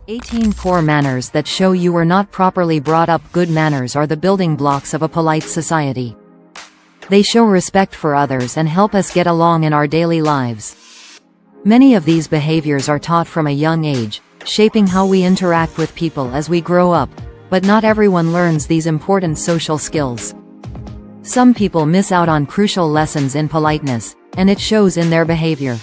18 Poor manners that show you were not properly brought up. Good manners are the building blocks of a polite society. They show respect for others and help us get along in our daily lives. Many of these behaviors are taught from a young age, shaping how we interact with people as we grow up, but not everyone learns these important social skills. Some people miss out on crucial lessons in politeness, and it shows in their behavior.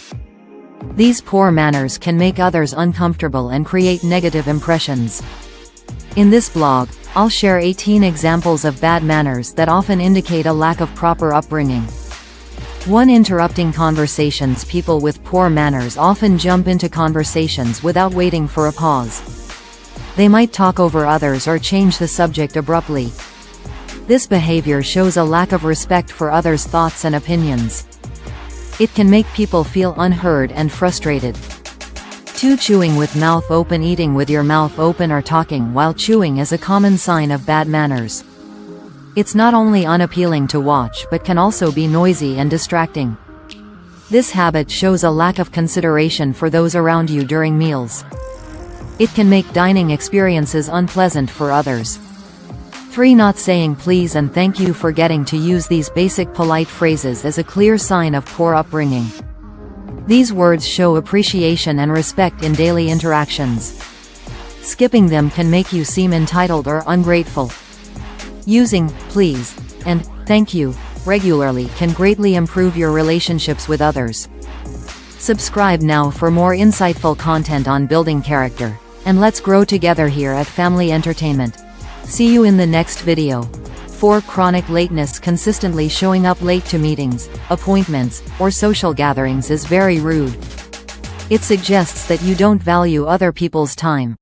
These poor manners can make others uncomfortable and create negative impressions. In this blog, I'll share 18 examples of bad manners that often indicate a lack of proper upbringing. 1. Interrupting conversations. People with poor manners often jump into conversations without waiting for a pause. They might talk over others or change the subject abruptly. This behavior shows a lack of respect for others' thoughts and opinions. It can make people feel unheard and frustrated. 2. Chewing with mouth open. Eating with your mouth open or talking while chewing is a common sign of bad manners. It's not only unappealing to watch but can also be noisy and distracting. This habit shows a lack of consideration for those around you during meals. It can make dining experiences unpleasant for others. 3. Not saying please and thank you. Forgetting to use these basic polite phrases is a clear sign of poor upbringing. These words show appreciation and respect in daily interactions. Skipping them can make you seem entitled or ungrateful. Using please and thank you regularly can greatly improve your relationships with others. Subscribe now for more insightful content on building character, and let's grow together here at Family Entertainment. See you in the next video. 4. Chronic lateness. Consistently showing up late to meetings, appointments, or social gatherings is very rude. It suggests that you don't value other people's time.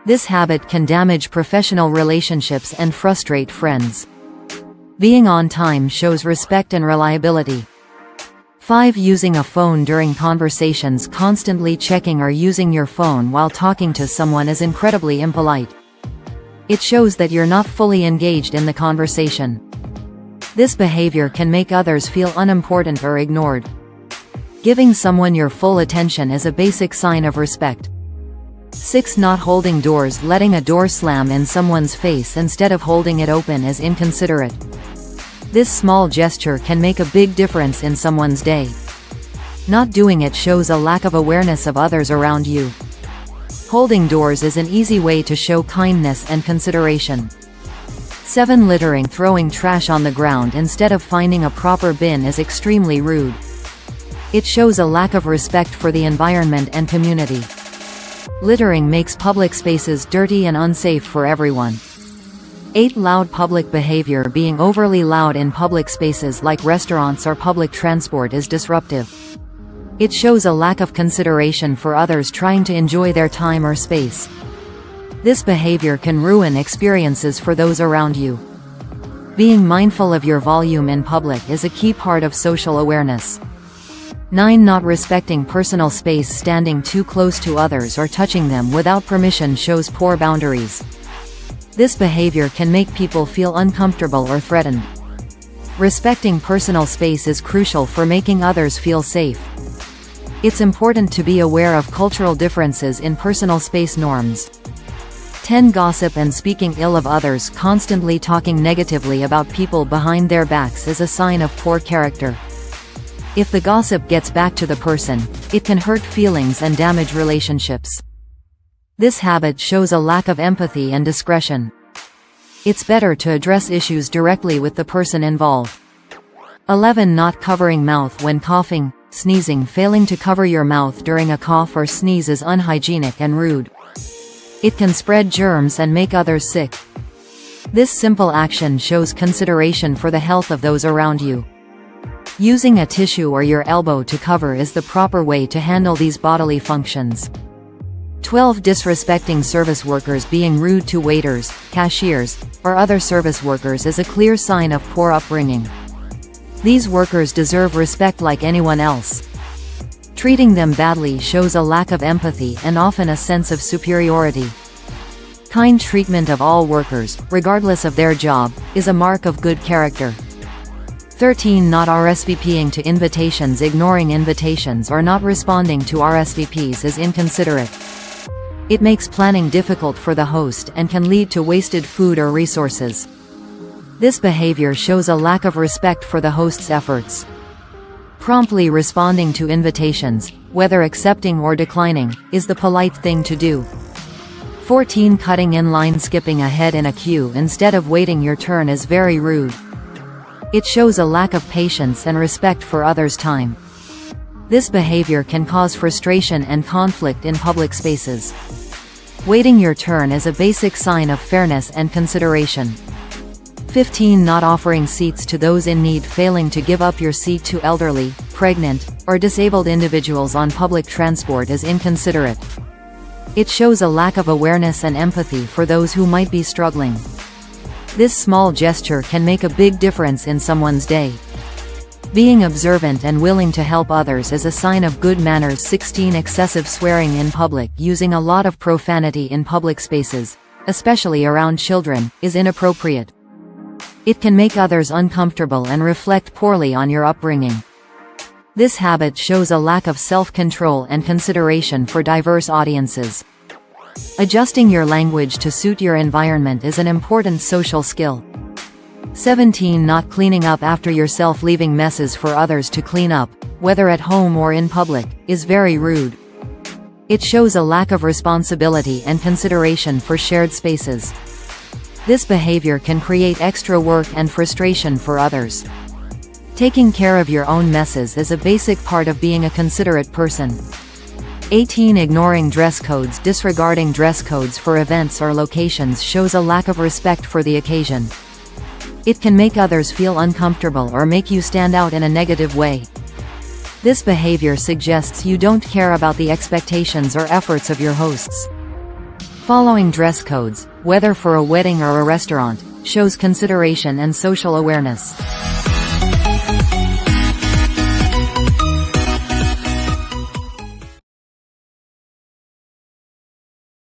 This habit can damage professional relationships and frustrate friends. Being on time shows respect and reliability. 5. Using a phone during conversations. Constantly checking or using your phone while talking to someone is incredibly impolite. It shows that you're not fully engaged in the conversation. This behavior can make others feel unimportant or ignored. Giving someone your full attention is a basic sign of respect. 6. Not holding doors. Letting a door slam in someone's face instead of holding it open is inconsiderate. This small gesture can make a big difference in someone's day. Not doing it shows a lack of awareness of others around you. Holding doors is an easy way to show kindness and consideration. 7. Littering. Throwing trash on the ground instead of finding a proper bin is extremely rude. It shows a lack of respect for the environment and community. Littering makes public spaces dirty and unsafe for everyone. 8. Loud public behavior. Being overly loud in public spaces like restaurants or public transport is disruptive. It shows a lack of consideration for others trying to enjoy their time or space. This behavior can ruin experiences for those around you. Being mindful of your volume in public is a key part of social awareness. 9. Not respecting personal space. Standing too close to others or touching them without permission shows poor boundaries. This behavior can make people feel uncomfortable or threatened. Respecting personal space is crucial for making others feel safe. It's important to be aware of cultural differences in personal space norms. 10. Gossip and speaking ill of others. Constantly talking negatively about people behind their backs is a sign of poor character. If the gossip gets back to the person, it can hurt feelings and damage relationships. This habit shows a lack of empathy and discretion. It's better to address issues directly with the person involved. 11. Not covering mouth when coughing, sneezing. Failing to cover your mouth during a cough or sneeze is unhygienic and rude. It can spread germs and make others sick. This simple action shows consideration for the health of those around you. Using a tissue or your elbow to cover is the proper way to handle these bodily functions. 12. Disrespecting service workers. Being rude to waiters, cashiers, or other service workers is a clear sign of poor upbringing. These workers deserve respect like anyone else. Treating them badly shows a lack of empathy and often a sense of superiority. Kind treatment of all workers, regardless of their job, is a mark of good character. 13. Not RSVPing to invitations. Ignoring invitations or not responding to RSVPs is inconsiderate. It makes planning difficult for the host and can lead to wasted food or resources. This behavior shows a lack of respect for the host's efforts. Promptly responding to invitations, whether accepting or declining, is the polite thing to do. 14. Cutting in line. Skipping ahead in a queue instead of waiting your turn is very rude. It shows a lack of patience and respect for others' time. This behavior can cause frustration and conflict in public spaces. Waiting your turn is a basic sign of fairness and consideration. 15. Not offering seats to those in need. Failing to give up your seat to elderly, pregnant, or disabled individuals on public transport is inconsiderate. It shows a lack of awareness and empathy for those who might be struggling. This small gesture can make a big difference in someone's day. Being observant and willing to help others is a sign of good manners. 16. Excessive swearing in public. Using a lot of profanity in public spaces, especially around children, is inappropriate. It can make others uncomfortable and reflect poorly on your upbringing. This habit shows a lack of self-control and consideration for diverse audiences. Adjusting your language to suit your environment is an important social skill. 17. Not cleaning up after yourself. Leaving messes for others to clean up, whether at home or in public, is very rude. It shows a lack of responsibility and consideration for shared spaces. This behavior can create extra work and frustration for others. Taking care of your own messes is a basic part of being a considerate person. 18. Ignoring dress codes. Disregarding dress codes for events or locations shows a lack of respect for the occasion. It can make others feel uncomfortable or make you stand out in a negative way. This behavior suggests you don't care about the expectations or efforts of your hosts. Following dress codes, whether for a wedding or a restaurant, shows consideration and social awareness.